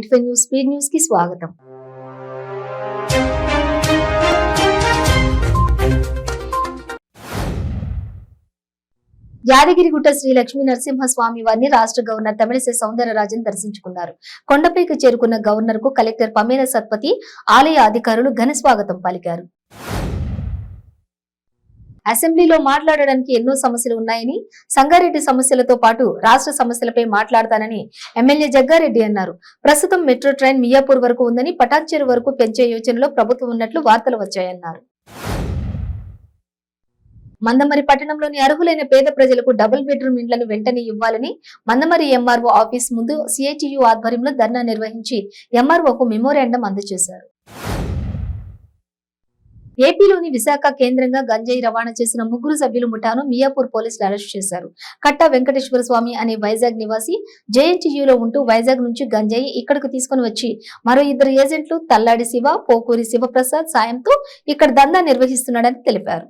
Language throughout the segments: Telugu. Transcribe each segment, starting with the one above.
85 న్యూస్ స్పీడ్ న్యూస్ కి స్వాగతం. యాదగిరిగుట్ట శ్రీ లక్ష్మీ నరసింహస్వామి వారిని రాష్ట్ర గవర్నర్ తమిళిసై సౌందరరాజన్ దర్శించుకున్నారు. కొండపైకి చేరుకున్న గవర్నర్ కు కలెక్టర్ పమేల సత్పతి, ఆలయ అధికారులు ఘన స్వాగతం పలికారు. అసెంబ్లీలో మాట్లాడడానికి ఎన్నో సమస్యలు ఉన్నాయని, సంగారెడ్డి సమస్యలతో పాటు రాష్ట్ర సమస్యలపై మాట్లాడతానని ఎమ్మెల్యే జగ్గారెడ్డి అన్నారు. ప్రస్తుతం మెట్రో ట్రైన్ మియాపూర్ వరకు ఉందని, పటాన్చెరు వరకు పెంచే యోచనలో ప్రభుత్వం ఉన్నట్లు వార్తలు వచ్చాయన్నారు. మందమరి పట్టణంలోని అర్హులైన పేద ప్రజలకు డబుల్ బెడ్రూమ్ ఇండ్లను వెంటనే ఇవ్వాలని మందమరి ఎంఆర్ఓ ఆఫీస్ ముందు సిఐటియు ఆధ్వర్యంలో ధర్నా నిర్వహించి ఎంఆర్ఓకు మెమోరాండం అందజేశారు. ఏపీలోని విశాఖ కేంద్రంగా గంజాయి రవాణా చేసిన 3 సభ్యుల ముఠాను మియాపూర్ పోలీసులు అరెస్ట్ చేశారు. కట్టా వెంకటేశ్వర స్వామి అనే వైజాగ్ నివాసి జేఎన్టీయూలో ఉంటూ వైజాగ్ నుంచి గంజాయి ఇక్కడకు తీసుకుని వచ్చి మరో 2 ఏజెంట్లు తల్లాడి శివ, పోకూరి శివప్రసాద్ సాయంతో ఇక్కడ దందా నిర్వహిస్తున్నాడని తెలిపారు.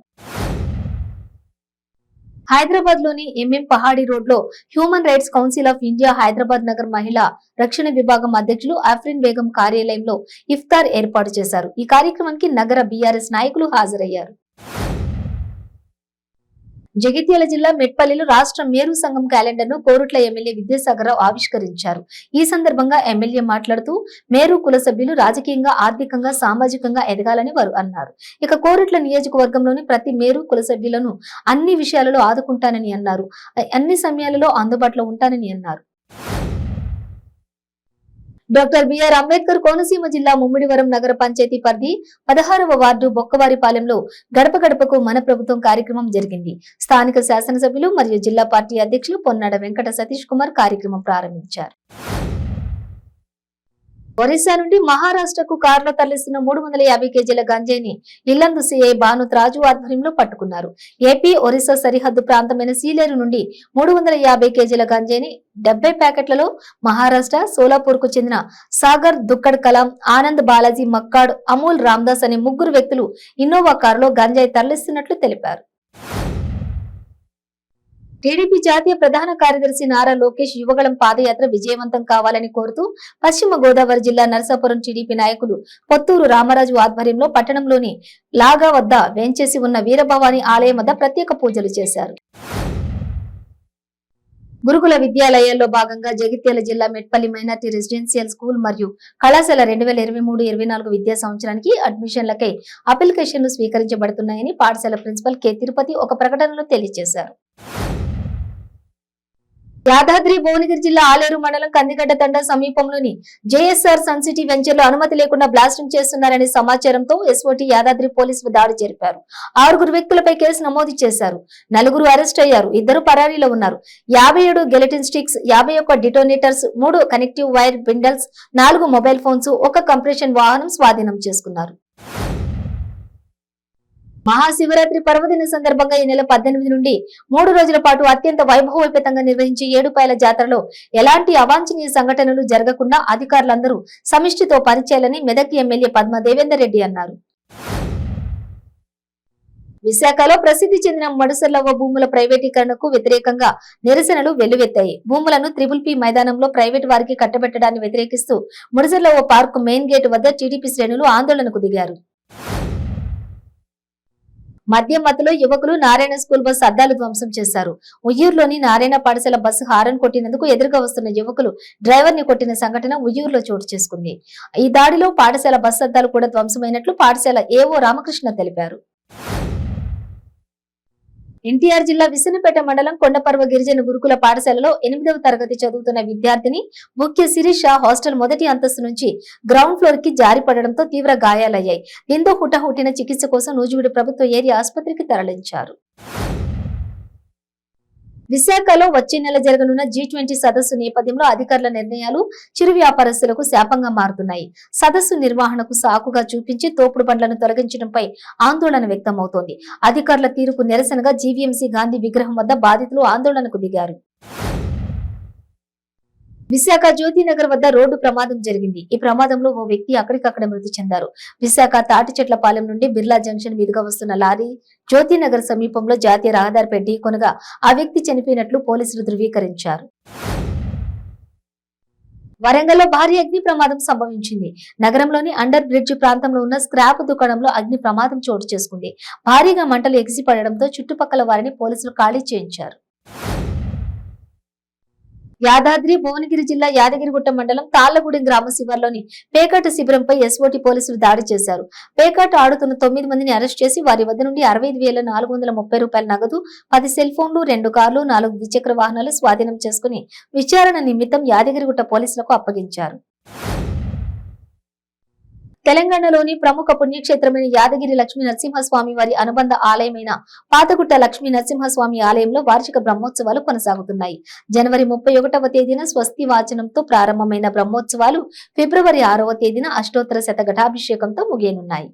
హైదరాబాద్ లోని ఎంఎం పహాడి రోడ్ లో human rights council of India Hyderabad Nagar మహిళా రక్షణ విభాగం అధ్యక్షులు ఆఫ్రిన్ బేగం కార్యాలయంలో ఇఫ్తార్ ఏర్పాటు చేశారు. ఈ కార్యక్రమానికి నగర బీఆర్ఎస్ నాయకులు హాజరయ్యారు. జగిత్యాల జిల్లా మెట్పల్లిలో రాష్ట్ర మేరు సంఘం క్యాలెండర్ ను కోరుట్ల ఎమ్మెల్యే విద్యాసాగరరావు ఆవిష్కరించారు. ఈ సందర్భంగా ఎమ్మెల్యే మాట్లాడుతూ మేరు కుల సభ్యులు రాజకీయంగా, ఆర్థికంగా, సామాజికంగా ఎదగాలని వారు అన్నారు. ఇక కోరుట్ల నియోజకవర్గంలోని ప్రతి మేరు కుల సభ్యులను అన్ని విషయాలలో ఆదుకుంటానని అన్నారు. అన్ని సమయాలలో అందుబాటులో ఉంటానని అన్నారు. డాక్టర్ బిఆర్ అంబేద్కర్ కోనసీమ జిల్లా ముమ్మిడివరం నగర పంచాయతీ పరిధి 16వ వార్డు బొక్కవారిపాలెంలో గడప గడపకు మన ప్రభుత్వం కార్యక్రమం జరిగింది. స్థానిక శాసనసభ్యులు మరియు జిల్లా పార్టీ అధ్యక్షులు పొన్నాడ వెంకట సతీష్ కుమార్ కార్యక్రమం ప్రారంభించారు. ఒరిస్సా నుండి మహారాష్ట్రకు కారులో తరలిస్తున్న 350 కేజీల గంజాయిని ఇల్లందు సిఐ భానుత్ రాజు ఆధ్వర్యంలో పట్టుకున్నారు. ఏపీ ఒరిస్సా సరిహద్దు ప్రాంతమైన సీలేరు నుండి 350 కేజీల గంజాయిని 70 ప్యాకెట్లలో మహారాష్ట్ర సోలాపూర్ కు చెందిన సాగర్ దుక్కడ్ కలాం, ఆనంద్ బాలాజీ మక్కాడ్, అమూల్ రామ్దాస్ అనే 3 వ్యక్తులు ఇన్నోవా కారులో గంజాయి తరలిస్తున్నట్లు తెలిపారు. టీడీపీ జాతీయ ప్రధాన కార్యదర్శి నారా లోకేష్ యువగళం పాదయాత్ర విజయవంతం కావాలని కోరుతూ పశ్చిమ గోదావరి జిల్లా నరసాపురం టీడీపీ నాయకులు పొత్తూరు రామరాజు ఆధ్వర్యంలో పట్టణంలోని లాగా వద్ద వేంచేసి ఉన్న వీరభవాని ఆలయం వద్ద ప్రత్యేక పూజలు చేశారు. గురుకుల విద్యాలయాల్లో భాగంగా జగిత్యాల జిల్లా మెట్పల్లి మైనార్టీ రెసిడెన్షియల్ స్కూల్ మరియు కళాశాల 2023-24 విద్యా సంవత్సరానికి అడ్మిషన్లకై అప్లికేషన్లు స్వీకరించబడుతున్నాయని పాఠశాల ప్రిన్సిపల్ కె తిరుపతి ఒక ప్రకటనలో తెలియజేశారు. యాదాద్రి భువనగిరి జిల్లా ఆలేరు మండలం కందిగడ్డ తండ సమీపంలోని జేఎస్ఆర్ సన్ సిటీ వెంచర్ లో అనుమతి లేకుండా బ్లాస్టింగ్ చేస్తున్నారనే సమాచారంతో ఎస్ఓటీ యాదాద్రి పోలీసులు దాడి జరిపారు. 6 వ్యక్తులపై కేసు నమోదు చేశారు. 4 అరెస్ట్ అయ్యారు. 2 పరారీలో ఉన్నారు. 57 gelatin sticks, 51 detonators, 3 connective wire bundles, 4 mobile phones, 1 compression వాహనం స్వాధీనం చేసుకున్నారు. మహాశివరాత్రి పర్వదిన సందర్భంగా ఈ నెల 18 నుండి 3 రోజుల పాటు అత్యంత వైభవోపేతంగా నిర్వహించే ఏడుపాయల జాతరలో ఎలాంటి అవాంఛనీయ సంఘటనలు జరగకుండా అధికారులందరూ సమిష్టితో పనిచేయాలని మెదక్ ఎమ్మెల్యే పద్మా దేవేందర్ రెడ్డి అన్నారు. విశాఖలో ప్రసిద్ధి చెందిన మడుసర్లవ్వ భూముల ప్రైవేటీకరణకు వ్యతిరేకంగా నిరసనలు వెల్లువెత్తాయి. భూములను త్రిపుల్ మైదానంలో ప్రైవేట్ వారికి కట్టబెట్టడాన్ని వ్యతిరేకిస్తూ మడుసర్లవ్వ పార్క్ మెయిన్ గేట్ వద్ద టీడీపీ శ్రేణులు ఆందోళనకు దిగారు. మద్యం మత్తులో యువకులు నారాయణ స్కూల్ బస్సు అద్దాలు ధ్వంసం చేశారు. ఉయ్యూరులోని నారాయణ పాఠశాల బస్సు హారన్ కొట్టినందుకు ఎదురుగా వస్తున్న యువకులు డ్రైవర్ ని కొట్టిన సంఘటన ఉయ్యూరులో చోటు చేసుకుంది. ఈ దాడిలో పాఠశాల బస్సు అద్దాలు కూడా ధ్వంసమైనట్లు పాఠశాల ఏవో రామకృష్ణ తెలిపారు. ఎన్టీఆర్ జిల్లా విసన్నపేట మండలం కొండపర్వ గిరిజన గురుకుల పాఠశాలలో 8వ తరగతి చదువుతున్న విద్యార్థిని ముఖ్య శిరీష హాస్టల్ మొదటి అంతస్తు నుంచి గ్రౌండ్ ఫ్లోర్ కి జారి పడడంతో తీవ్ర గాయాలయ్యాయి. దీంతో హుటాహుటిన చికిత్స కోసం నూజివీడు ప్రభుత్వ ఏరియా ఆసుపత్రికి తరలించారు. విశాఖలో వచ్చే నెల జరగనున్న G20 సదస్సు నేపథ్యంలో అధికారుల నిర్ణయాలు చిరు వ్యాపారస్తులకు శాపంగా మారుతున్నాయి. సదస్సు నిర్వహణకు సాకుగా చూపించి తోపుడు బండ్లను తొలగించడంపై ఆందోళన వ్యక్తమవుతోంది. అధికారుల తీరుకు నిరసనగా జీవీఎంసీ గాంధీ విగ్రహం వద్ద బాధితులు ఆందోళనకు దిగారు. విశాఖ జ్యోతినగర్ వద్ద రోడ్డు ప్రమాదం జరిగింది. ఈ ప్రమాదంలో ఓ వ్యక్తి అక్కడికక్కడ మృతి చెందారు. విశాఖ తాటిచెట్లపాలెం నుండి బిర్లా జంక్షన్ మీదుగా వస్తున్న లారీ జ్యోతినగర్ సమీపంలో జాతీయ రహదారిపై ఢీకొనగా ఆ వ్యక్తి చనిపోయినట్లు పోలీసులు ధృవీకరించారు. వరంగల్లో భారీ అగ్ని ప్రమాదం సంభవించింది. నగరంలోని అండర్ బ్రిడ్జ్ ప్రాంతంలో ఉన్న స్క్రాప్ దుకాణంలో అగ్ని ప్రమాదం చోటు చేసుకుంది. భారీగా మంటలు ఎగిసిపడడంతో చుట్టుపక్కల వారిని పోలీసులు ఖాళీ చేయించారు. యాదాద్రి భువనగిరి జిల్లా యాదగిరిగుట్ట మండలం తాళ్లగూడెం గ్రామ శివార్లోని పేకాట శిబిరంపై ఎస్ఓటీ పోలీసులు దాడి చేశారు. పేకాట ఆడుతున్న 9 మందిని అరెస్ట్ చేసి వారి వద్ద నుండి 65,430 రూపాయల నగదు, 10 సెల్ ఫోన్లు, 2 కార్లు, 4 ద్విచక్ర వాహనాలు స్వాధీనం చేసుకుని విచారణ నిమిత్తం యాదగిరిగుట్ట పోలీసులకు అప్పగించారు. తెలంగాణలోని ప్రముఖ పుణ్యక్షేత్రమైన యాదగిరి లక్ష్మీ నరసింహస్వామి వారి అనుబంధ ఆలయమైన పాతగుట్ట లక్ష్మీ నరసింహస్వామి ఆలయంలో వార్షిక బ్రహ్మోత్సవాలు కొనసాగుతున్నాయి. జనవరి 31వ తేదీన స్వస్తి వాచనంతో ప్రారంభమైన బ్రహ్మోత్సవాలు ఫిబ్రవరి 6వ తేదీన అష్టోత్తర శతఘటాభిషేకంతో ముగియనున్నాయి.